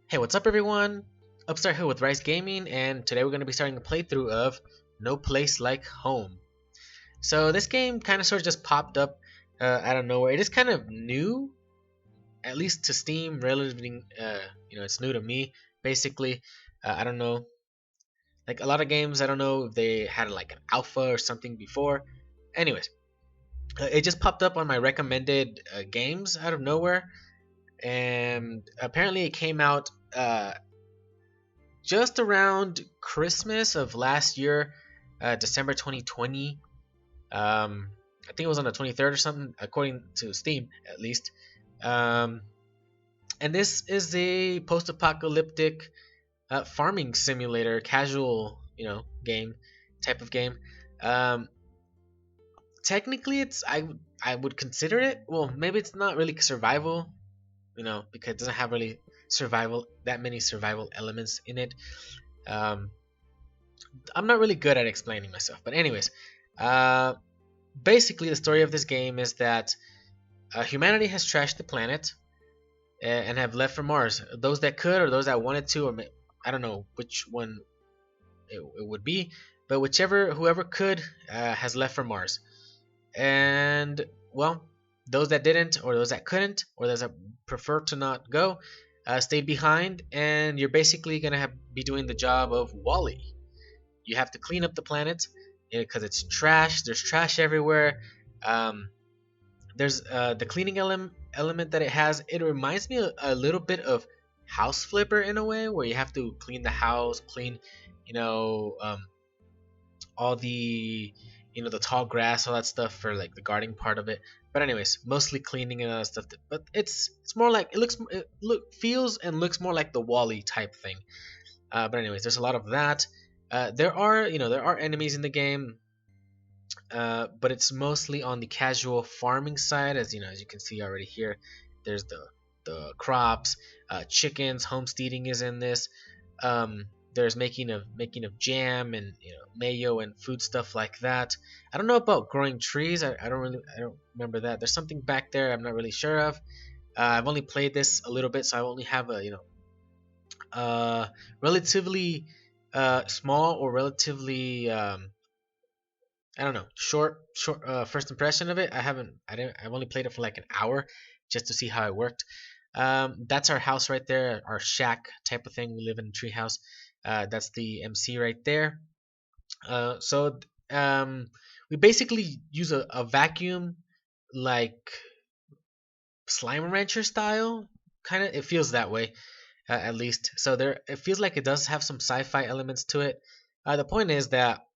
Hey, what's up everyone? Upstart here with RyXe Gaming, and today we're going to be starting a playthrough of No Place Like Home. So this game kind of sort of just popped up out of nowhere. It is kind of new, at least to Steam, relatively, it's new to me, basically. I don't know, like a lot of games, I don't know if they had like an alpha or something before. Anyways, it just popped up on my recommended games out of nowhere, and apparently it came out just around Christmas of last year, December 2020. I think it was on the 23rd or something, according to Steam, at least. Um, and this is a post-apocalyptic farming simulator, casual, game type of game. Um, Technically, I would consider it. Well, maybe it's not really survival, because it doesn't have really that many survival elements in it. Um, I'm not really good at explaining myself, but anyways, uh, basically the story of this game is that humanity has trashed the planet and have left for Mars. Those that could, or those that wanted to, or I don't know which one it would be, but whoever could, has left for Mars. And well, those that didn't, or those that couldn't, or those that prefer to not go, stayed behind, and you're basically gonna be doing the job of Wally. You have to clean up the planet because it's trash. There's trash everywhere. Um, there's the cleaning element that it has. It reminds me a little bit of House Flipper in a way, where you have to clean the house, clean, you know, um, all the the tall grass, all that stuff for like the gardening part of it. But anyways, mostly cleaning and all that stuff. But it's more like it feels and looks more like the Wally type thing. But anyways, there's a lot of that. There are enemies in the game, but it's mostly on the casual farming side, as you can see already here. There's the crops, chickens, homesteading is in this. There's making of jam and mayo and food stuff like that. I don't know about growing trees. I don't remember that. There's something back there I'm not really sure of. I've only played this a little bit, so I only have a relatively small or relatively I don't know, short first impression of it. I've only played it for like an hour just to see how it worked. That's our house right there, our shack type of thing. We live in a tree house. That's the MC right there. So we basically use a vacuum, like slime rancher style, kind of. It feels that way, at least. So it feels like it does have some sci-fi elements to it. The point is that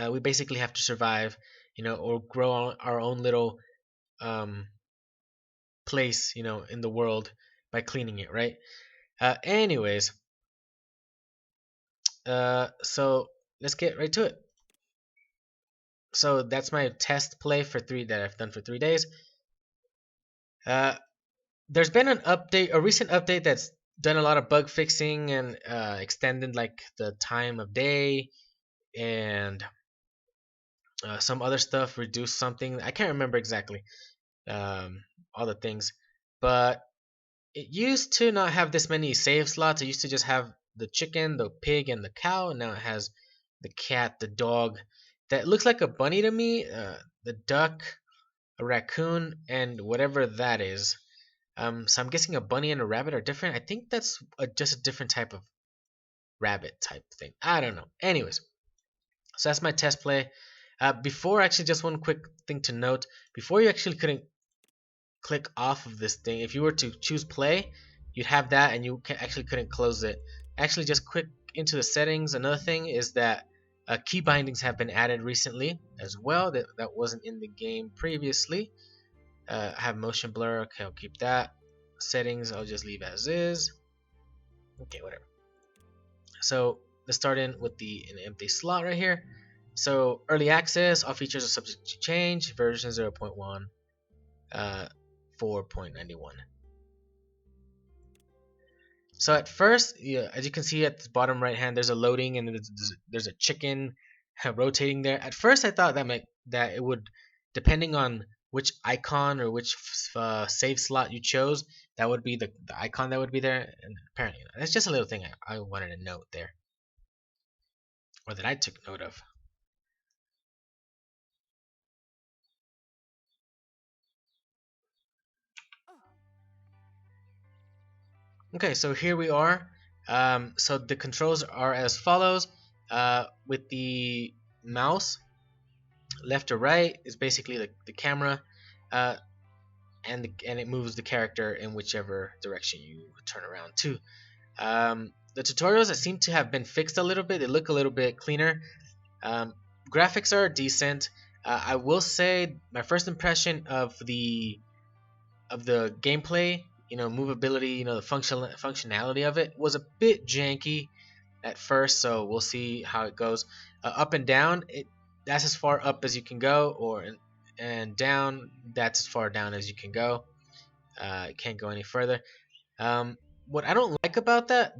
we basically have to survive, or grow our own little um, place, in the world by cleaning it, right? Anyways, so let's get right to it. So that's my test play that I've done for 3 days. Uh, there's been a recent update that's done a lot of bug fixing and extended like the time of day and some other stuff, reduced something. I can't remember exactly all the things, but it used to not have this many save slots. It used to just have the chicken, the pig, and the cow. And now it has the cat, the dog, that looks like a bunny to me, the duck, a raccoon, and whatever that is. So I'm guessing a bunny and a rabbit are different. I think that's just a different type of rabbit type thing. I don't know. Anyways, so that's my test play. Before, actually, just one quick thing to note: before, you actually couldn't click off of this thing. If you were to choose play, you'd have that, and you actually couldn't close it. Actually, just click into the settings. Another thing is that key bindings have been added recently as well. That wasn't in the game previously. I have motion blur. Okay, I'll keep that. Settings, I'll just leave as is. Okay, whatever. So let's start in with an empty slot right here. So early access, all features are subject to change. Version 0.1, 4.91. So at first, yeah, as you can see at the bottom right hand, there's a loading and there's a chicken rotating there. At first, I thought that it would, depending on which icon or which save slot you chose, That would be the icon that would be there, and apparently that's just a little thing I wanted to note there, or that I took note of. Okay, so here we are. So the controls are as follows. With the mouse, left to right is basically the camera, uh, and it moves the character in whichever direction you turn around to. The tutorials that seem to have been fixed a little bit. They look a little bit cleaner. Graphics are decent. I will say my first impression of the gameplay, movability, the functionality of it was a bit janky at first. So we'll see how it goes. Up and down, that's as far up as you can go, and down, that's as far down as you can go. It can't go any further. What I don't like about that,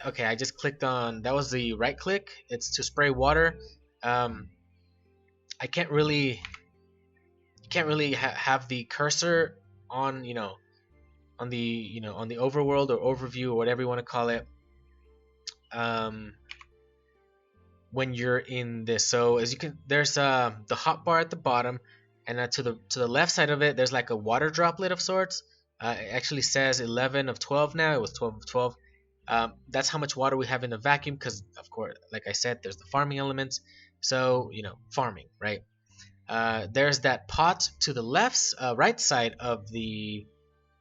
okay, I just clicked on, that was the right click. It's to spray water. I can't really have the cursor on, on the overworld or overview or whatever you want to call it, when you're in this. So as you can, there's the hotbar at the bottom, and to the left side of it, there's like a water droplet of sorts. It actually says 11 of 12 now. It was 12 of 12. That's how much water we have in the vacuum, because of course, like I said, there's the farming elements. So farming, right? There's that pot to the right side of the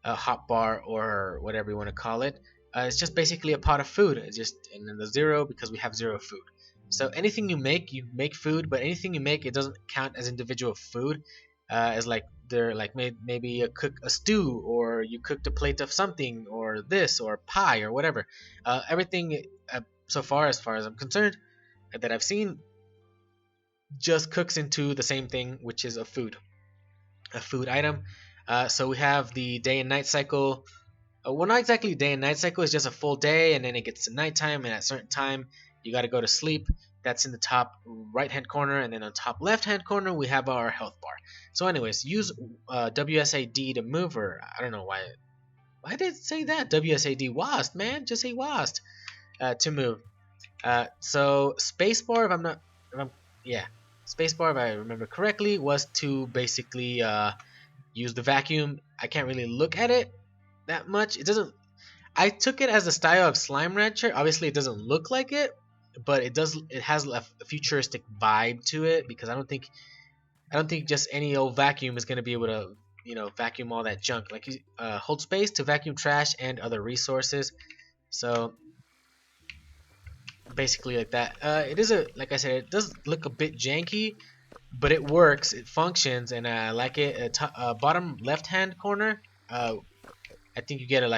hotbar, or whatever you want to call it. It's just basically a pot of food. It's just, and then the zero, because we have zero food. So anything you make food, but anything you make, it doesn't count as individual food. As like they're like maybe you cook a stew, or you cooked a plate of something, or this, or pie, or whatever. Everything, so far as I'm concerned, that I've seen, just cooks into the same thing, which is a food item. So we have the day and night cycle. Well, not exactly day and night cycle. It's just a full day, and then it gets to nighttime, and at a certain time you got to go to sleep. That's in the top right hand corner, and then on top left hand corner we have our health bar. So anyways, use WSAD to move, or I don't know why did it say that. WSAD WASD, man, just say WASD, to move. So spacebar, spacebar, if I remember correctly, was to basically use the vacuum. I can't really look at it that much. It doesn't. I took it as a style of Slime Rancher. Obviously, it doesn't look like it, but it does. It has a futuristic vibe to it, because I don't think just any old vacuum is gonna be able to vacuum all that junk. Like hold space to vacuum trash and other resources. So basically like that. It is like I said, it does look a bit janky, but it works. It functions, and I like it. Bottom left hand corner. I think you get it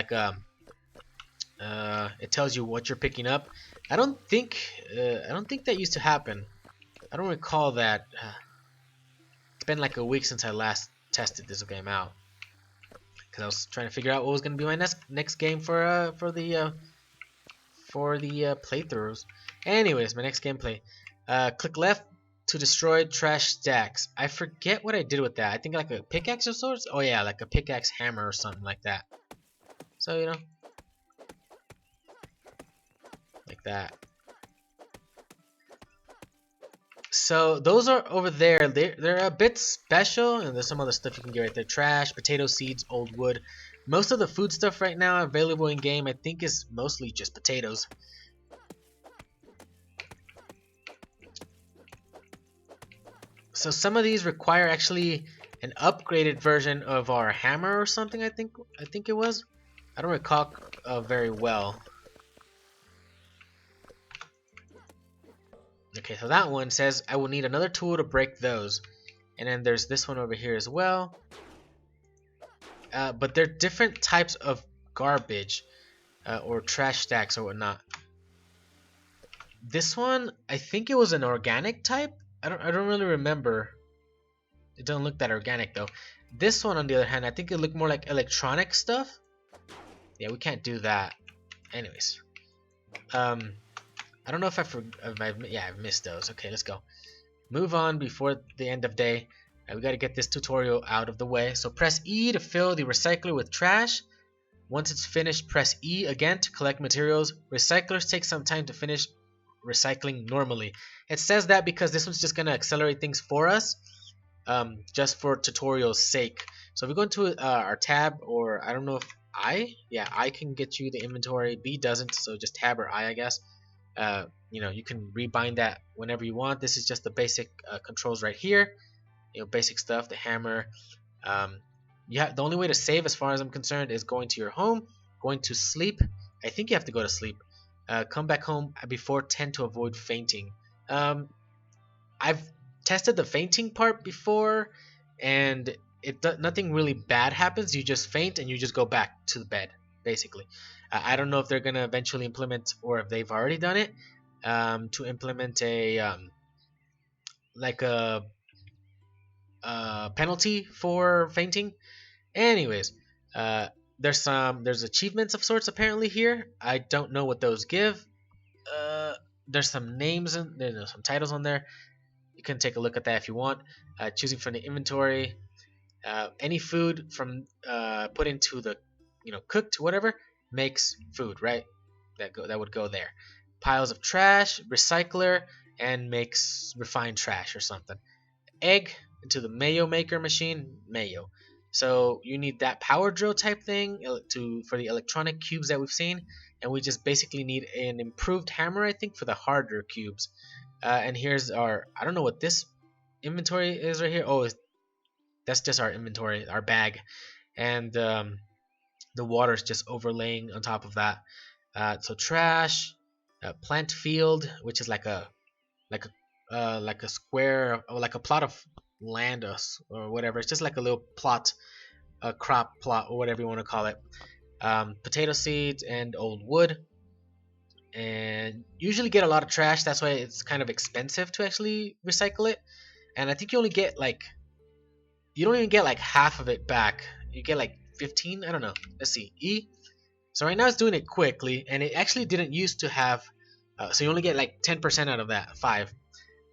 tells you what you're picking up. I don't think that used to happen. I don't recall that. It's been like a week since I last tested this game out, because I was trying to figure out what was going to be my next game for the playthroughs. Anyways, my next gameplay. Click left to destroy trash stacks. I forget what I did with that. I think like a pickaxe of sorts. Oh yeah, like a pickaxe hammer or something like that. So like that. So those are over there. They're a bit special, and there's some other stuff you can get right there. Trash, potato seeds, old wood. Most of the food stuff right now available in game, I think, is mostly just potatoes. So some of these require actually an upgraded version of our hammer or something. I think it was. I don't recall very well. Okay, so that one says I will need another tool to break those, and then there's this one over here as well. But they're different types of garbage, or trash stacks or whatnot. This one, I think it was an organic type. I don't really remember. It doesn't look that organic though. This one, on the other hand, I think it looked more like electronic stuff. Yeah, we can't do that. Anyways, I don't know if I've missed those. Okay, let's go. Move on before the end of day. We got to get this tutorial out of the way. So press E to fill the recycler with trash. Once it's finished, press E again to collect materials. Recyclers take some time to finish recycling normally. It says that because this one's just going to accelerate things for us, just for tutorial's sake. So if we go into our tab, or I don't know if I can get you the inventory. B doesn't, so just tab or I guess. You can rebind that whenever you want. This is just the basic controls right here. Basic stuff, the hammer. The only way to save, as far as I'm concerned, is going to your home, going to sleep. I think you have to go to sleep. Come back home before 10 to avoid fainting. I've tested the fainting part before, and nothing really bad happens. You just faint and you just go back to the bed, basically. I don't know if they're gonna eventually implement, or if they've already done it, to implement a penalty for fainting. Anyways, there's achievements of sorts apparently here. I don't know what those give. There's some names and there's some titles on there. You can take a look at that if you want. Choosing from the inventory. Any food from put into the cooked whatever makes food, right? That would go there. Piles of trash, recycler, and makes refined trash or something. Egg into the mayo maker machine, mayo. So you need that power drill type thing for the electronic cubes that we've seen, and we just basically need an improved hammer, I think, for the harder cubes. And here's our, I don't know what this inventory is right here. Oh, that's just our inventory, our bag, and the water's just overlaying on top of that. So trash, plant field, which is like a square, or like a plot of land or whatever. It's just like a little plot, a crop plot, or whatever you want to call it. Potato seeds and old wood, and usually get a lot of trash. That's why it's kind of expensive to actually recycle it. And I think you only get you don't even get like half of it back. You get like 15. I don't know. Let's see. E. So right now it's doing it quickly, and it actually didn't used to have. So you only get like 10% out of that 5.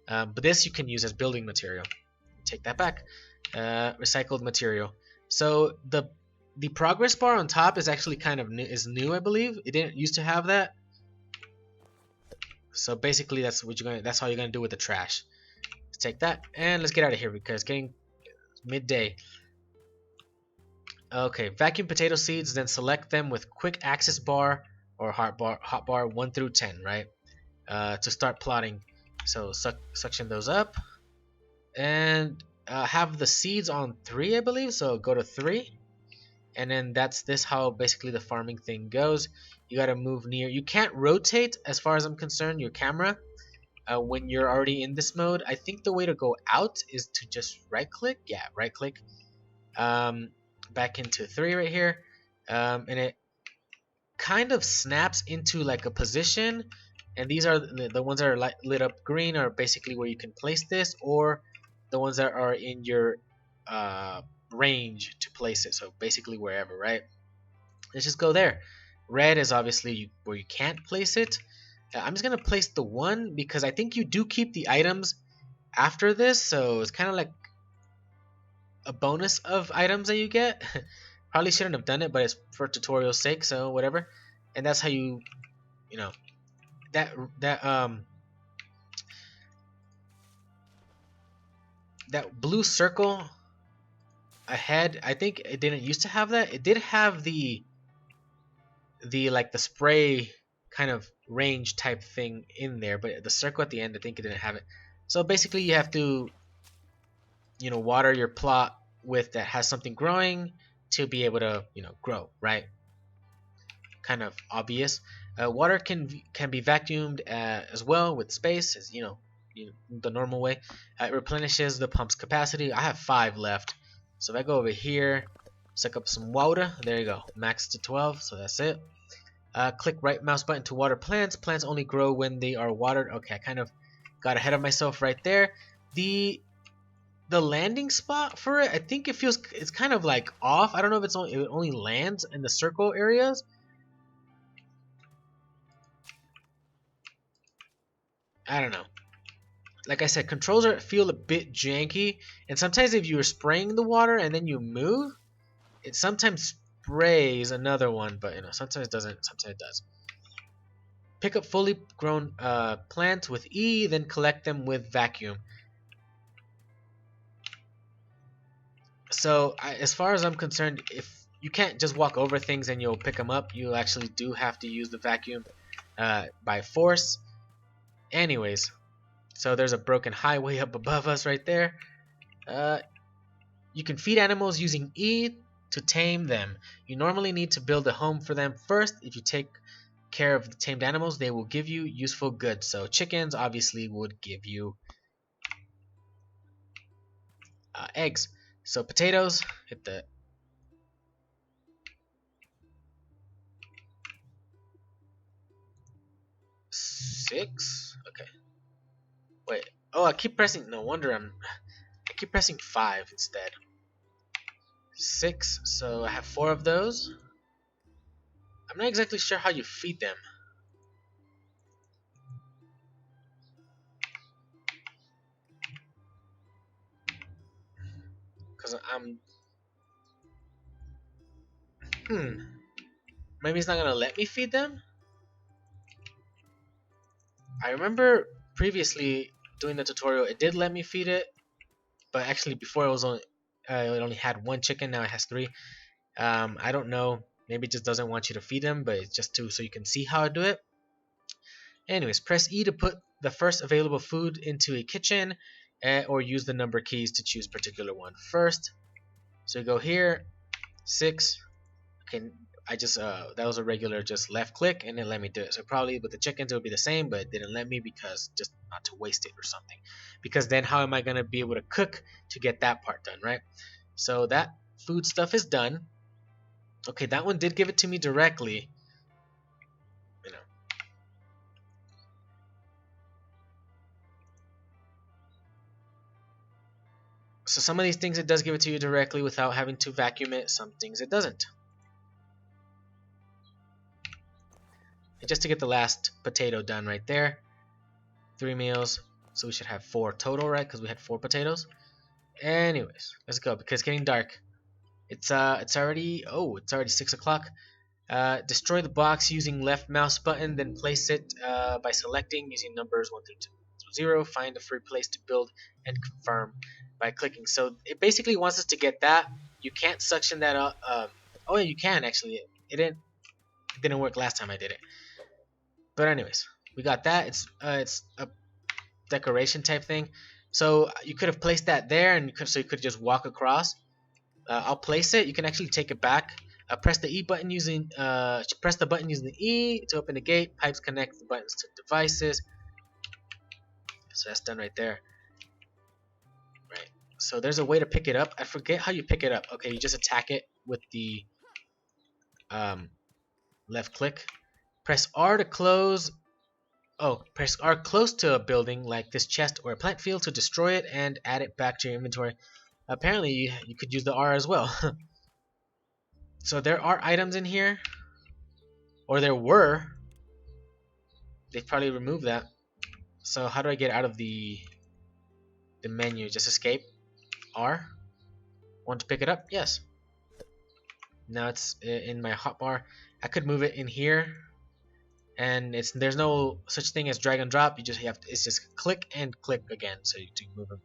But this you can use as building material. Take that back. Recycled material. So the progress bar on top is actually kind of new, I believe. It didn't used to have that. So basically that's how you're gonna do with the trash. Let's take that and let's get out of here because it's getting midday. Okay, vacuum potato seeds, then select them with quick access bar or hotbar 1 through 10, right? To start plotting. So suction those up and have the seeds on 3, I believe. So go to 3, and then that's how basically the farming thing goes. You got to move near. You can't rotate, as far as I'm concerned, your camera when you're already in this mode. I think the way to go out is to just right click. Yeah, right click. Back into 3 right here, and it kind of snaps into like a position. And these are the ones that are lit up green are basically where you can place this, or the ones that are in your range to place it. So basically wherever, right? Let's just go there. Red is obviously where you can't place it. I'm just gonna place the 1 because I think you do keep the items after this, so it's kind of like a bonus of items that you get. Probably shouldn't have done it, but it's for tutorial's sake, so whatever. And that's how you know. That blue circle ahead, I think it didn't used to have that. It did have the spray kind of range type thing in there, but the circle at the end, I think it didn't have it. So basically you have to water your plot with that has something growing to be able to grow, right? Kind of obvious. Water can be vacuumed as well with space, as the normal way. It replenishes the pump's capacity. I have 5 left, so if I go over here, suck up some water. There you go, max to 12. So that's it. Click right mouse button to water plants. Plants only grow when they are watered. Okay, I kind of got ahead of myself right there. The landing spot for it, I think it's kind of like off. I don't know if it only lands in the circle areas. I don't know. Like I said, controls feel a bit janky, and sometimes if you're spraying the water and then you move, it sometimes spray is another one, but sometimes it doesn't, sometimes it does. Pick up fully grown plants with E, then collect them with vacuum. So as far as I'm concerned, if you can't just walk over things and you'll pick them up, you actually do have to use the vacuum by force. Anyways, so there's a broken highway up above us right there. You can feed animals using E to tame them. You normally need to build a home for them first. If you take care of the tamed animals, they will give you useful goods. So chickens obviously would give you eggs. So potatoes, hit the 6. Okay. Wait. Oh, I keep pressing. No wonder I keep pressing 5 instead. 6. So I have 4 of those. I'm not exactly sure how you feed them. Cause I'm. Maybe it's not gonna let me feed them. I remember previously doing the tutorial, it did let me feed it, but actually before it only had 1 chicken. Now it has 3. I don't know. Maybe it just doesn't want you to feed them, but it's just so you can see how I do it. Anyways, press E to put the first available food into a kitchen, or use the number keys to choose a particular one first. So you go here, 6. Okay, I just that was a regular just left click and it let me do it. So probably with the chickens it would be the same, but it didn't let me because just not to waste it or something. Because then how am I gonna be able to cook to get that part done, right? So that food stuff is done. Okay, that one did give it to me directly. So some of these things it does give it to you directly without having to vacuum it. Some things it doesn't. And just to get the last potato done right there. 3 meals. So we should have 4 total, right? Because we had 4 potatoes. Anyways, let's go because it's getting dark. It's already 6 o'clock. Destroy the box using left mouse button, then place it by selecting using numbers 1 through 0. Find a free place to build and confirm by clicking. So it basically wants us to get that. You can't suction that up. Oh yeah, you can actually. It didn't work last time I did it. But anyways, we got that. It's a decoration type thing. So you could have placed that there, and you could just walk across. I'll place it. You can actually take it back. Press the E button using press the button using the E to open the gate. Pipes connect the buttons to devices. So that's done right there. Right. So there's a way to pick it up. I forget how you pick it up. Okay, you just attack it with the left click. Press R to close. Oh, press R close to a building like this chest or a plant field to destroy it and add it back to your inventory. Apparently, you could use the R as well. So there are items in here, or there were. They've probably removed that. So how do I get out of the menu? Just escape. R. Want to pick it up? Yes. Now it's in my hotbar. I could move it in here, and there's no such thing as drag and drop. You just have to, it's just click and click again, so you to move it,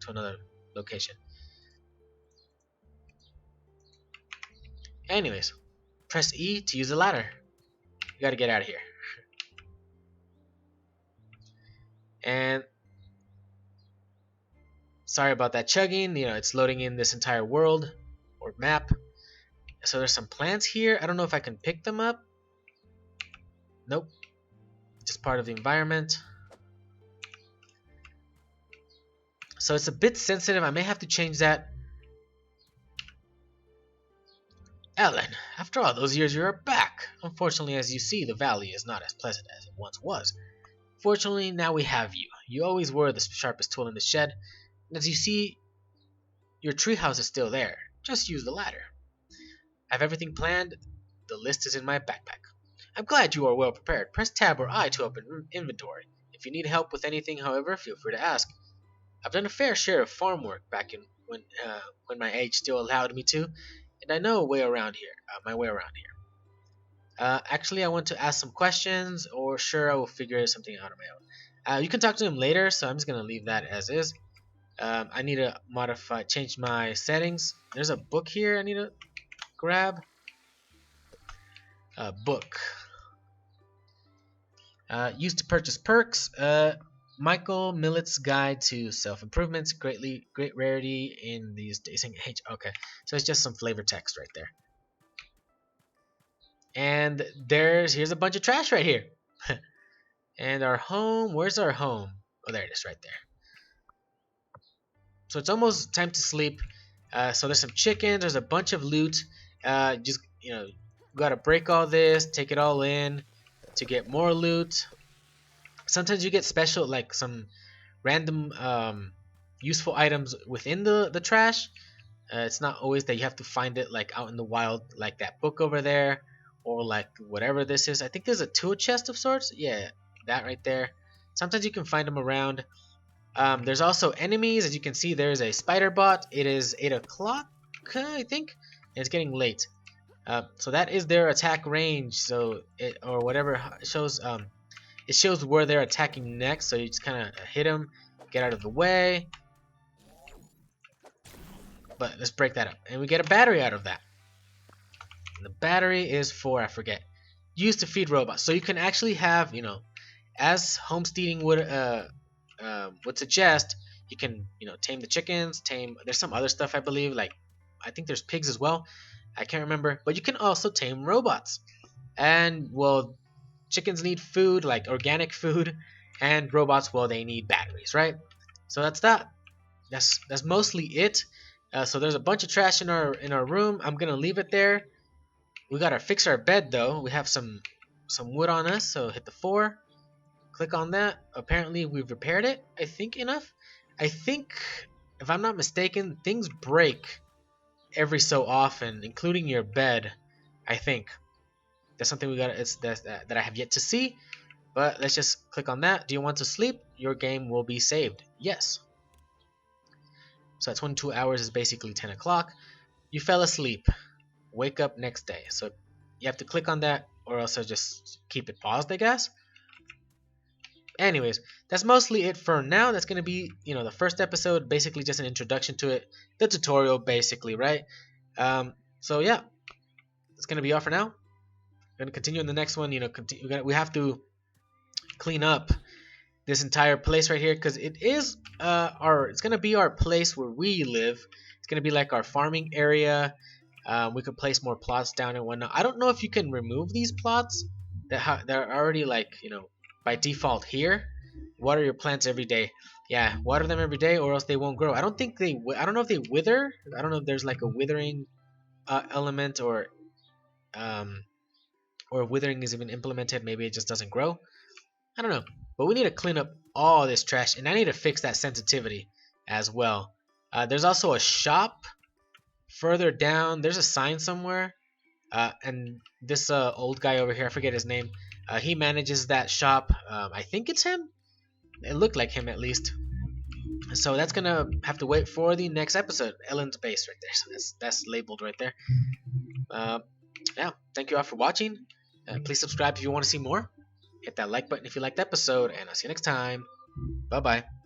to another location. Anyways, press E to use the ladder. You gotta get out of here. And sorry about that chugging. It's loading in this entire world or map. So there's some plants here. I don't know if I can pick them up. Nope. Just part of the environment. So it's a bit sensitive. I may have to change that. Ellen, after all those years, you're back. Unfortunately, as you see, the valley is not as pleasant as it once was. Fortunately, now we have you. You always were the sharpest tool in the shed. And as you see, your treehouse is still there. Just use the ladder. I have everything planned. The list is in my backpack. I'm glad you are well prepared. Press tab or I to open inventory. If you need help with anything, however, feel free to ask. I've done a fair share of farm work back when my age still allowed me to, and I know a way around here. my way around here. Actually, I want to ask some questions, or sure, I will figure something out on my own. You can talk to him later, so I'm just gonna leave that as is. I need to change my settings. There's a book here I need to grab. A book. Used to purchase perks. Michael Millett's Guide to Self-Improvements. Great rarity in these days and age. Okay, so it's just some flavor text right there. And here's a bunch of trash right here. And our home, where's our home? Oh, there it is, right there. So it's almost time to sleep. So there's some chickens. There's a bunch of loot. Just gotta break all this, take it all in to get more loot. Sometimes you get special, like some random useful items within the trash. It's not always that you have to find it like out in the wild, like that book over there, or like whatever this is. I think there's a tool chest of sorts. Yeah, that right there. Sometimes you can find them around. There's also enemies. As you can see, there's a spider bot. It is 8 o'clock, I think, and it's getting late. So that is their attack range. So or whatever shows. It shows where they're attacking next. So you just kind of hit them, get out of the way. But let's break that up, and we get a battery out of that. And the battery is for, I forget, used to feed robots. So you can actually have, as homesteading would suggest, you can tame the chickens, there's some other stuff I believe, like I think there's pigs as well, I can't remember, but you can also tame robots. And well, chickens need food, like organic food, and robots, well, they need batteries, right? So that's mostly it. So there's a bunch of trash in our room. I'm gonna leave it there. We gotta fix our bed though. We have some wood on us, so hit the 4. Click on that. Apparently we've repaired it, I think enough. I think, if I'm not mistaken, things break every so often, including your bed. I think that's something that I have yet to see. But let's just click on that. Do you want to sleep? Your game will be saved. Yes. So at 22 hours is basically 10 o'clock. You fell asleep. Wake up next day. So you have to click on that, or else I'll just keep it paused, I guess. Anyways, that's mostly it for now. That's going to be, the first episode, basically just an introduction to it. The tutorial, basically, right? So yeah, it's going to be all for now. We're going to continue in the next one. We have to clean up this entire place right here, because it is it's going to be our place where we live. It's going to be like our farming area. We could place more plots down and whatnot. I don't know if you can remove these plots they're already by default here. Water your plants every day. Yeah, water them every day, or else they won't grow. I don't know if they wither. I don't know if there's like a withering element, or withering is even implemented. Maybe it just doesn't grow. I don't know. But we need to clean up all this trash, and I need to fix that sensitivity as well. There's also a shop further down. There's a sign somewhere, and this old guy over here, I forget his name, he manages that shop. I think it's him. It looked like him, at least. So that's gonna have to wait for the next episode. Ellen's base right there. So that's labeled right there. Yeah, thank you all for watching. Please subscribe if you want to see more. Hit that like button if you liked the episode, and I'll see you next time. Bye bye.